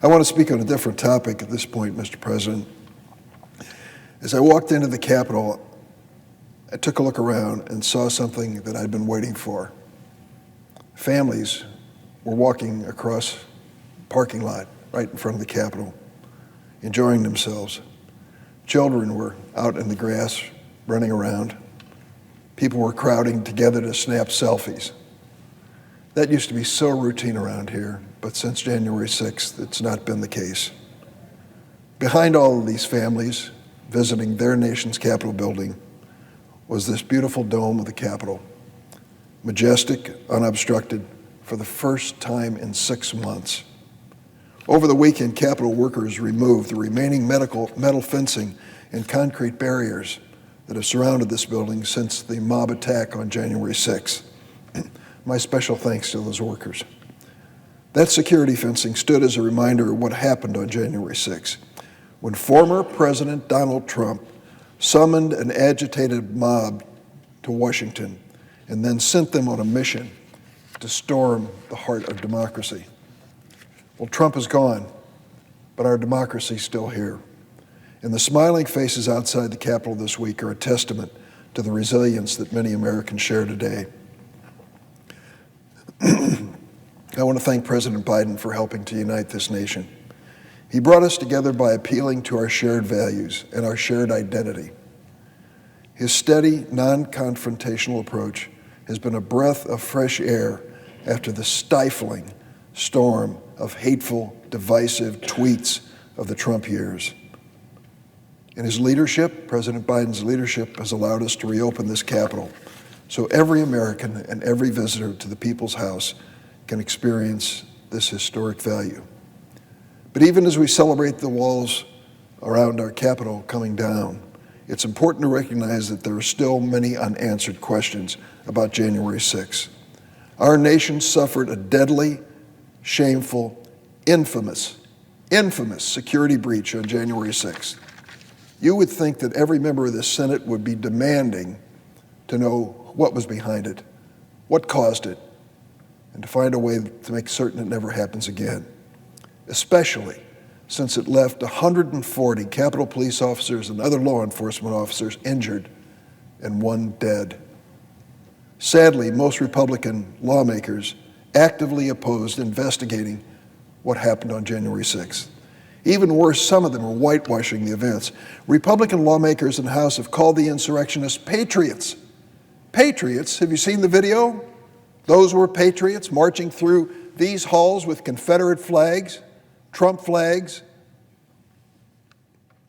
I want to speak on a different topic at this point, Mr. President. As I walked into the Capitol, I took a look around and saw something that I'd been waiting for. Families were walking across the parking lot right in front of the Capitol, enjoying themselves. Children were out in the grass, running around. People were crowding together to snap selfies. That used to be so routine around here, but since January 6th, it's not been the case. Behind all of these families visiting their nation's Capitol building was this beautiful dome of the Capitol, majestic, unobstructed, for the first time in 6 months. Over the weekend, Capitol workers removed the remaining metal fencing and concrete barriers that have surrounded this building since the mob attack on January 6th. My special thanks to those workers. That security fencing stood as a reminder of what happened on January 6th, when former President Donald Trump summoned an agitated mob to Washington and then sent them on a mission to storm the heart of democracy. Well, Trump is gone, but our democracy is still here. And the smiling faces outside the Capitol this week are a testament to the resilience that many Americans share today. I want to thank President Biden for helping to unite this nation. He brought us together by appealing to our shared values and our shared identity. His steady, non-confrontational approach has been a breath of fresh air after the stifling storm of hateful, divisive tweets of the Trump years. In his leadership, President Biden's leadership has allowed us to reopen this Capitol so every American and every visitor to the People's House can experience this historic value. But even as we celebrate the walls around our Capitol coming down, it's important to recognize that there are still many unanswered questions about January 6th. Our nation suffered a deadly, shameful, infamous security breach on January 6th. You would think that every member of the Senate would be demanding to know what was behind it, what caused it, and to find a way to make certain it never happens again, especially since it left 140 Capitol Police officers and other law enforcement officers injured and 1 dead. Sadly, most Republican lawmakers actively opposed investigating what happened on January 6th. Even worse, some of them are whitewashing the events. Republican lawmakers in the House have called the insurrectionists patriots. Patriots, have you seen the video? Those were patriots marching through these halls with Confederate flags, Trump flags.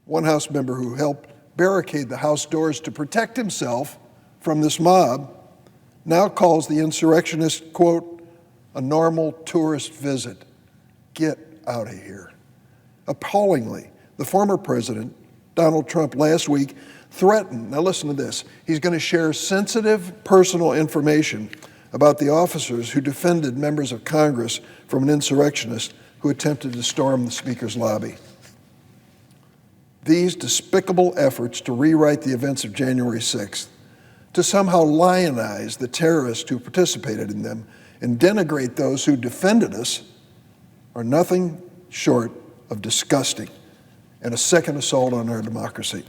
One House member who helped barricade the House doors to protect himself from this mob now calls the insurrectionists, quote, a normal tourist visit. Get out of here. Appallingly, the former president, Donald Trump, last week threatened, now listen to this, he's going to share sensitive personal information about the officers who defended members of Congress from an insurrectionist who attempted to storm the Speaker's lobby. These despicable efforts to rewrite the events of January 6th, to somehow lionize the terrorists who participated in them and denigrate those who defended us, are nothing short of disgusting and a second assault on our democracy.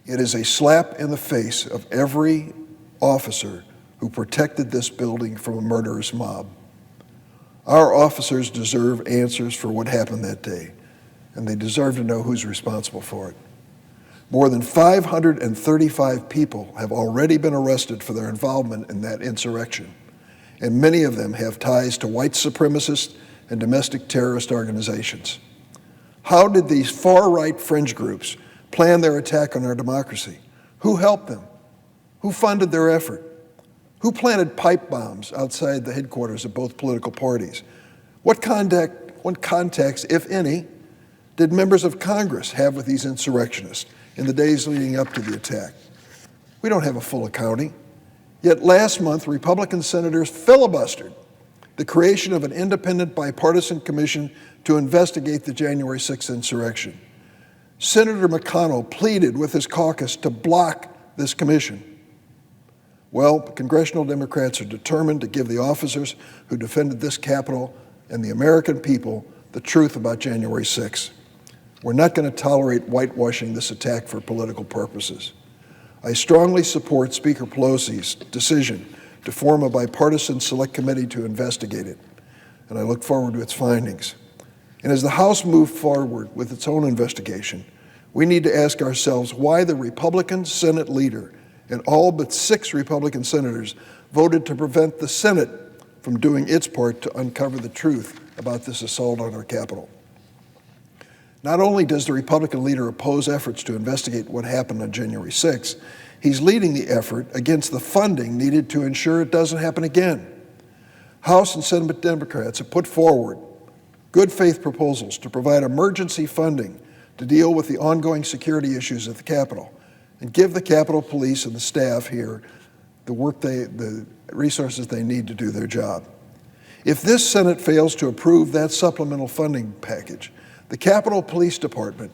It is a slap in the face of every officer who protected this building from a murderous mob. Our officers deserve answers for what happened that day, and they deserve to know who's responsible for it. More than 535 people have already been arrested for their involvement in that insurrection, and many of them have ties to white supremacist and domestic terrorist organizations. How did these far-right fringe groups plan their attack on our democracy? Who helped them? Who funded their effort? Who planted pipe bombs outside the headquarters of both political parties? What contacts, if any, did members of Congress have with these insurrectionists in the days leading up to the attack? We don't have a full accounting. Yet last month, Republican senators filibustered the creation of an independent bipartisan commission to investigate the January 6th insurrection. Senator McConnell pleaded with his caucus to block this commission. Well, congressional Democrats are determined to give the officers who defended this Capitol and the American people the truth about January 6th. We're not going to tolerate whitewashing this attack for political purposes. I strongly support Speaker Pelosi's decision to form a bipartisan select committee to investigate it, and I look forward to its findings. And as the House moved forward with its own investigation, we need to ask ourselves why the Republican Senate leader and all but 6 Republican senators voted to prevent the Senate from doing its part to uncover the truth about this assault on our Capitol. Not only does the Republican leader oppose efforts to investigate what happened on January 6th, he's leading the effort against the funding needed to ensure it doesn't happen again. House and Senate Democrats have put forward good faith proposals to provide emergency funding to deal with the ongoing security issues at the Capitol and give the Capitol Police and the staff here the resources they need to do their job. If this Senate fails to approve that supplemental funding package, the Capitol Police Department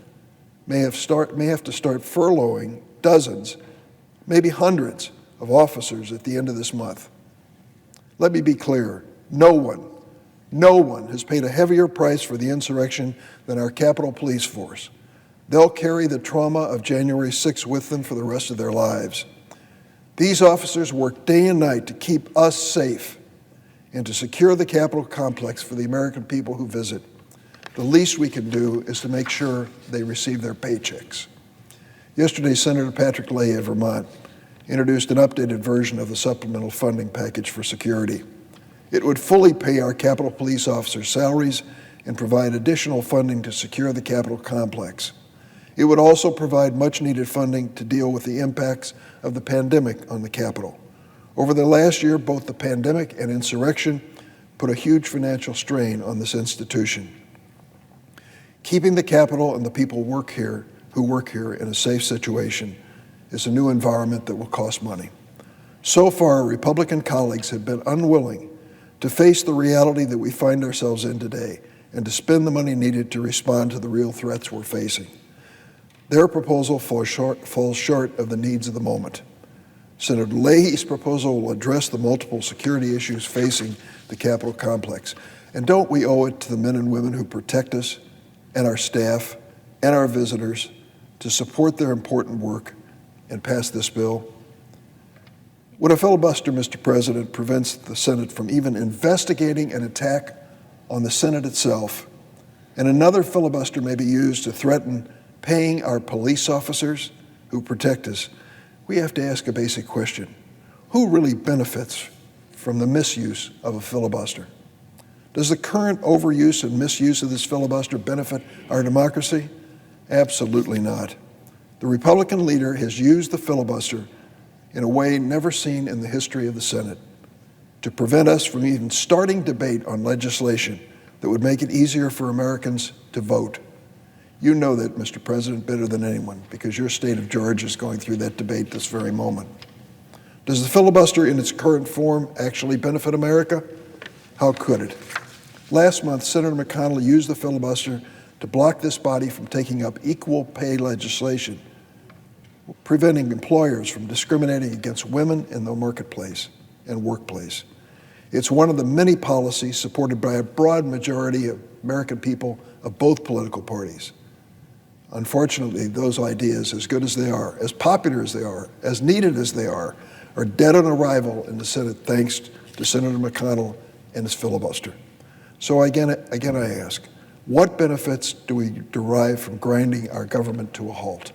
may have to start furloughing dozens, maybe hundreds of officers at the end of this month. Let me be clear, no one has paid a heavier price for the insurrection than our Capitol Police Force. They'll carry the trauma of January 6th with them for the rest of their lives. These officers work day and night to keep us safe and to secure the Capitol complex for the American people who visit. The least we can do is to make sure they receive their paychecks. Yesterday, Senator Patrick Leahy of Vermont introduced an updated version of the supplemental funding package for security. It would fully pay our Capitol Police officers' salaries and provide additional funding to secure the Capitol complex. It would also provide much-needed funding to deal with the impacts of the pandemic on the Capitol. Over the last year, both the pandemic and insurrection put a huge financial strain on this institution. Keeping the Capitol and the people who work here in a safe situation is a new environment that will cost money. So far, Republican colleagues have been unwilling to face the reality that we find ourselves in today and to spend the money needed to respond to the real threats we're facing. Their proposal falls short of the needs of the moment. Senator Leahy's proposal will address the multiple security issues facing the Capitol complex. And don't we owe it to the men and women who protect us and our staff and our visitors to support their important work and pass this bill? When a filibuster, Mr. President, prevents the Senate from even investigating an attack on the Senate itself, and another filibuster may be used to threaten paying our police officers who protect us, we have to ask a basic question. Who really benefits from the misuse of a filibuster? Does the current overuse and misuse of this filibuster benefit our democracy? Absolutely not. The Republican leader has used the filibuster in a way never seen in the history of the Senate to prevent us from even starting debate on legislation that would make it easier for Americans to vote. You know that, Mr. President, better than anyone, because your state of Georgia is going through that debate this very moment. Does the filibuster in its current form actually benefit America? How could it? Last month, Senator McConnell used the filibuster to block this body from taking up equal pay legislation, preventing employers from discriminating against women in the marketplace and workplace. It's one of the many policies supported by a broad majority of American people of both political parties. Unfortunately, those ideas, as good as they are, as popular as they are, as needed as they are dead on arrival in the Senate thanks to Senator McConnell and his filibuster. So again, I ask, what benefits do we derive from grinding our government to a halt?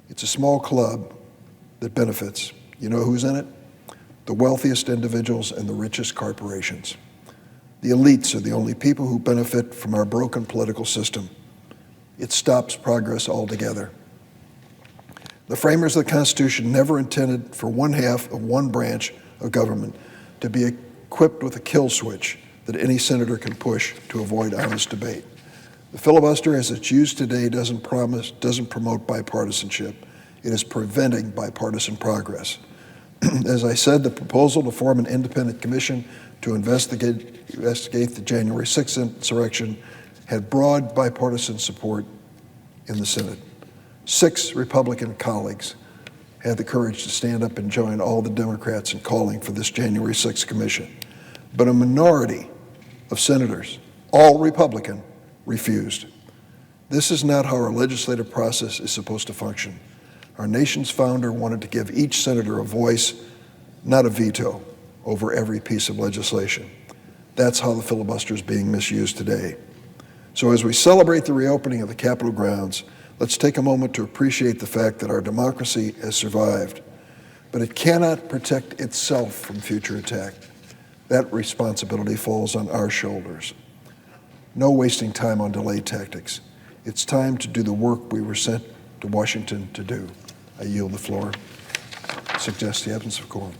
It's a small club that benefits. You know who's in it? The wealthiest individuals and the richest corporations. The elites are the only people who benefit from our broken political system. It stops progress altogether. The framers of the Constitution never intended for one half of one branch of government to be equipped with a kill switch that any senator can push to avoid honest debate. The filibuster as it's used today doesn't promote bipartisanship. It is preventing bipartisan progress. As I said, the proposal to form an independent commission to investigate the January 6th insurrection had broad bipartisan support in the Senate. 6 Republican colleagues had the courage to stand up and join all the Democrats in calling for this January 6th commission. But a minority of senators all Republican, refused. This is not how our legislative process is supposed to function. Our nation's founder wanted to give each senator a voice, not a veto, over every piece of legislation. That's how the filibuster is being misused today. So as we celebrate the reopening of the Capitol grounds, let's take a moment to appreciate the fact that our democracy has survived, but it cannot protect itself from future attack. That responsibility falls on our shoulders. No wasting time on delay tactics. It's time to do the work we were sent to Washington to do. I yield the floor. Suggest the absence of quorum.